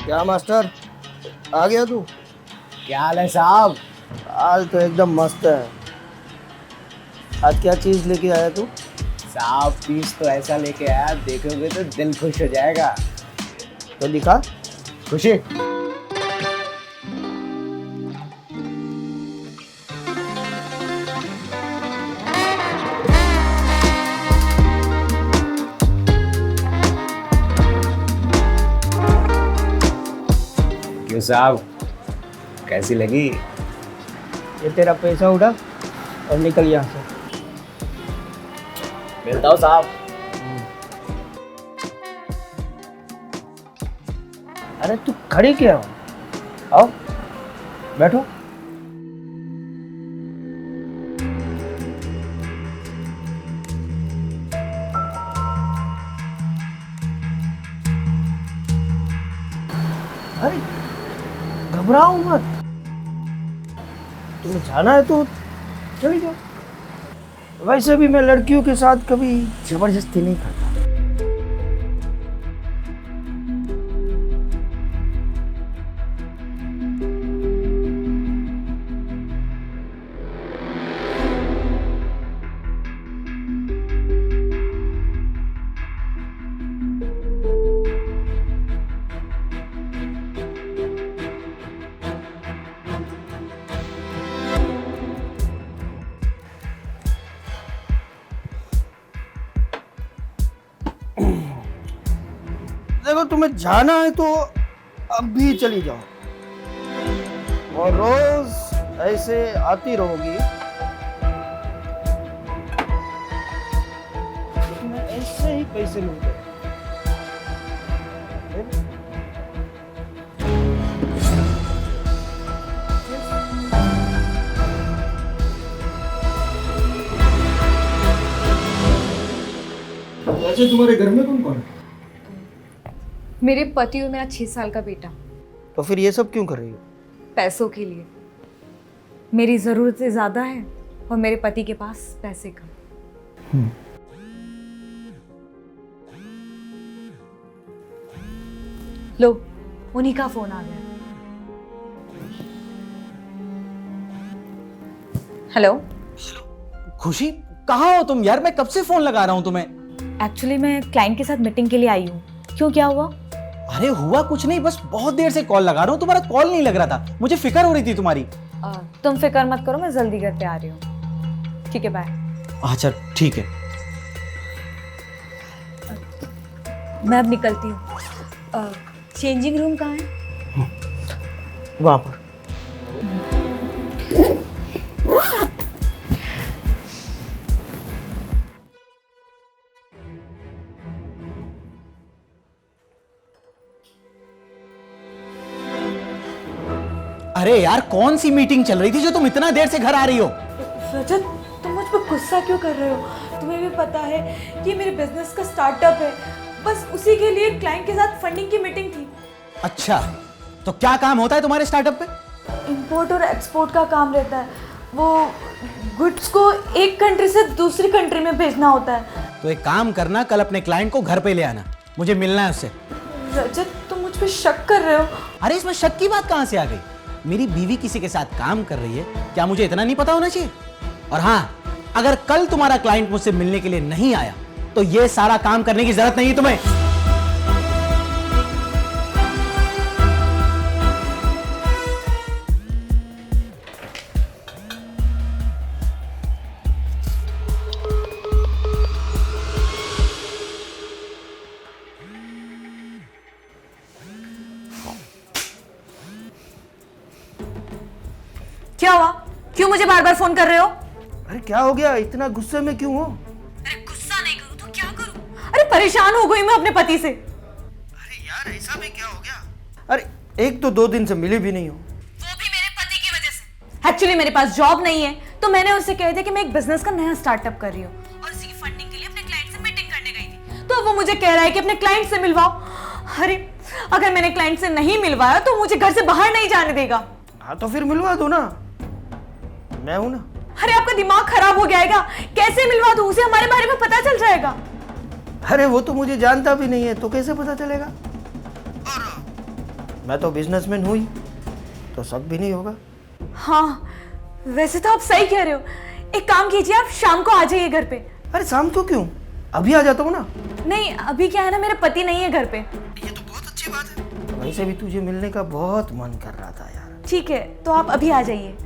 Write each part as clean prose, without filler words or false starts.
क्या मास्टर, आ गया तू? क्या हाल है साहब? हाल तो एकदम मस्त है। आज क्या चीज लेके आया तू? साहब पीस तो ऐसा लेके आया, देखोगे तो दिल खुश हो जाएगा। तो दिखा। खुशी। क्यों साहब, कैसी लगी? ये तेरा पैसा उठा और निकल यहाँ से। मिलता हूँ साहब। अरे तू खड़ी क्या हो? आओ बैठो। अरे घबराओ मत, तुम्हें जाना है तो चली जाओ। वैसे भी मैं लड़कियों के साथ कभी जबरदस्ती नहीं करता। देखो तुम्हें जाना है तो अभी चली जाओ, और रोज ऐसे आती रहोगी तो तुम्हें ऐसे ही पैसे मिलते हैं। वैसे तुम्हारे घर में कौन कौन है? मेरे पति और मेरा 6 साल का बेटा। तो फिर ये सब क्यों कर रही हो? पैसों के लिए। मेरी ज़रूरतें ज़्यादा है और मेरे पति के पास पैसे कम। लो, उन्हीं का फोन आ गया। हेलो। खुशी, कहाँ हो तुम यार? मैं कब से फोन लगा रहा हूँ तुम्हें। एक्चुअली मैं क्लाइंट के साथ मीटिंग के लिए आई हूँ। क्यों, क्या हुआ? अरे हुआ कुछ नहीं, बस बहुत देर से कॉल लगा रहा हूँ, तुम्हारा कॉल नहीं लग रहा था, मुझे फिक्र हो रही थी तुम्हारी। तुम फिक्र मत करो, मैं जल्दी घर पे आ रही हूँ। ठीक है, बाय। अच्छा ठीक है। मैं अब निकलती हूँ। चेंजिंग रूम कहाँ है? वहां पर। अरे यार, कौन सी मीटिंग चल रही थी जो तुम इतना देर से घर आ रही हो? रजत, तुम मुझ पर गुस्सा क्यों कर रहे हो? तुम्हें भी पता है कि मेरे बिजनेस का स्टार्टअप है। बस उसी के लिए क्लाइंट के साथ फंडिंग की मीटिंग थी। अच्छा, तो क्या काम होता है तुम्हारे स्टार्टअप पे? इंपोर्ट और एक्सपोर्ट का काम रहता है। वो गुड्स को एक कंट्री से दूसरी कंट्री में भेजना होता है। तो एक काम करना, कल अपने क्लाइंट को घर पे ले आना, मुझे मिलना है उससे। रजत, तुम मुझ पर शक कर रहे हो? अरे इसमें शक की बात कहाँ से आ गई? मेरी बीवी किसी के साथ काम कर रही है, क्या मुझे इतना नहीं पता होना चाहिए? और हाँ, अगर कल तुम्हारा क्लाइंट मुझसे मिलने के लिए नहीं आया तो ये सारा काम करने की जरूरत नहीं है तुम्हें। क्या हुआ? क्यों मुझे बार बार फोन कर रहे हो? अरे क्या हो गया, इतना गुस्से में क्यों हो? अरे गुस्सा नहीं करूं तो क्या करूं? अरे परेशान हो गई मैं अपने पति से। अरे यार, ऐसा भी क्या हो गया? अरे एक तो 2 दिन से मिले भी नहीं हो। वो भी मेरे पति की वजह से। एक्चुअली मेरे पास जॉब नहीं है, तो मैंने उससे कह दिया कि मैं एक बिजनेस का नया स्टार्टअप कर रही हूँ और उसी की फंडिंग के लिए अपने क्लाइंट से मीटिंग करने गई थी। तो वो मुझे कह रहा है कि अपने क्लाइंट से मिलवाओ। अरे अगर मैंने क्लाइंट से नहीं मिलवाया तो मुझे घर से बाहर नहीं जाने देगा। हाँ तो फिर मिलवा दो ना, मैं हूं ना। अरे आपका दिमाग खराब हो गया है क्या? कैसे मिलवा दूं उसे? हमारे बारे में पता चल जाएगा। अरे वो तो मुझे जानता भी नहीं है, तो कैसे पता चलेगा? और मैं तो बिजनेसमैन हुई तो शक भी नहीं होगा। हाँ, वैसे तो आप सही कह रहे हो। एक काम कीजिए, आप शाम को आ जाइए घर पे। अरे शाम को क्यों, अभी आ जाता हूँ ना। नहीं, अभी क्या है ना, मेरे पति नहीं है घर पे। ये तो बहुत अच्छी बात है। वैसे भी तुझे मिलने का बहुत मन कर रहा था यार। ठीक है, तो आप अभी आ जाइए।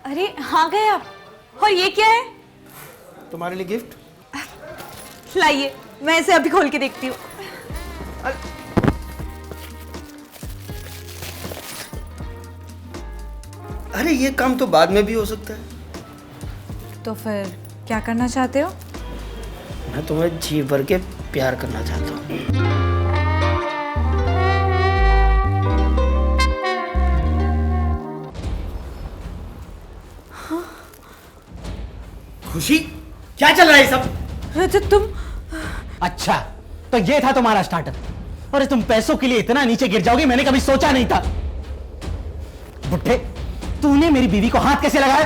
अरे हाँ, गए आप। और ये क्या है? तुम्हारे लिए गिफ्ट। लाइए, मैं इसे अभी खोल के देखती हूँ। अरे ये काम तो बाद में भी हो सकता है। तो फिर क्या करना चाहते हो? मैं तुम्हें जी भर के प्यार करना चाहता हूँ। खुशी, क्या चल रहा है सब? रजत, तुम। अच्छा, तो ये था तुम्हारा स्टार्टअप। अरे तुम पैसों के लिए इतना नीचे गिर जाओगे मैंने कभी सोचा नहीं था। बुड्ढे, तूने मेरी बीवी को हाथ कैसे लगाया?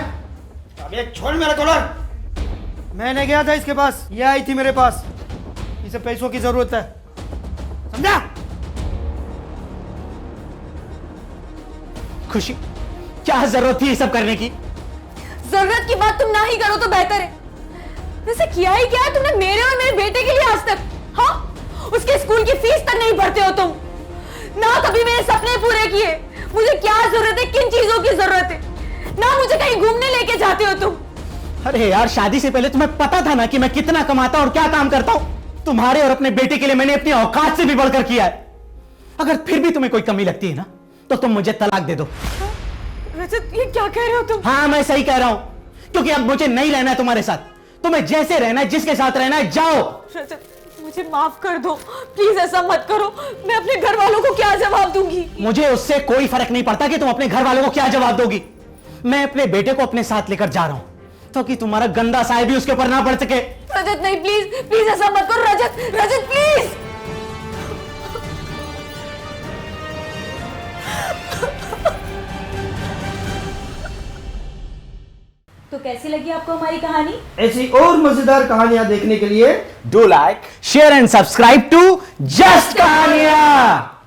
अबे छोड़ मेरा कॉलर। मैंने गया था इसके पास, ये आई थी मेरे पास। इसे पैसों की जरूरत है, समझा? खुशी, क्या जरूरत थी ये सब करने की? जरूरत की बात तुम ना ही करो तो बेहतर है। वैसे किया ही क्या है तुमने मेरे और मेरे बेटे के लिए आज तक? हाँ, उसके स्कूल की फीस तक नहीं भरते हो तुम ना, कभी मेरे सपने पूरे किए। मुझे क्या जरूरत है, किन चीजों की जरूरत है ना, मुझे कहीं घूमने लेके जाते हो तुम। अरे यार, शादी से पहले तुम्हें पता था ना कि मैं कितना कमाता और क्या काम करता हूं। तुम्हारे और अपने बेटे के लिए मैंने अपनी औकात से भी बढ़कर किया है। अगर फिर भी तुम्हें कोई कमी लगती है ना, तो तुम मुझे तलाक दे दो। रजत, ये क्या कह रहे हो तुम? हाँ, मैं सही कह रहा हूं, क्योंकि अब मुझे नहीं रहना है तुम्हारे साथ। तुम्हें जैसे रहना है, जिसके साथ रहना है, जाओ। रजत, मुझे माफ कर दो प्लीज, ऐसा मत करो। मैं अपने घर वालों को क्या जवाब दूंगी? मुझे उससे कोई फर्क नहीं पड़ता कि तुम अपने घर वालों को क्या जवाब दोगी। मैं अपने बेटे को अपने साथ लेकर जा रहा हूं ताकि तुम्हारा गंदा साया भी उसके ऊपर ना पड़ सके। रजत नहीं, प्लीज प्लीज ऐसा मत करो। रजत, रजत प्लीज। तो कैसी लगी आपको हमारी कहानी? ऐसी और मजेदार कहानियां देखने के लिए do like, share and subscribe to just कहानियां।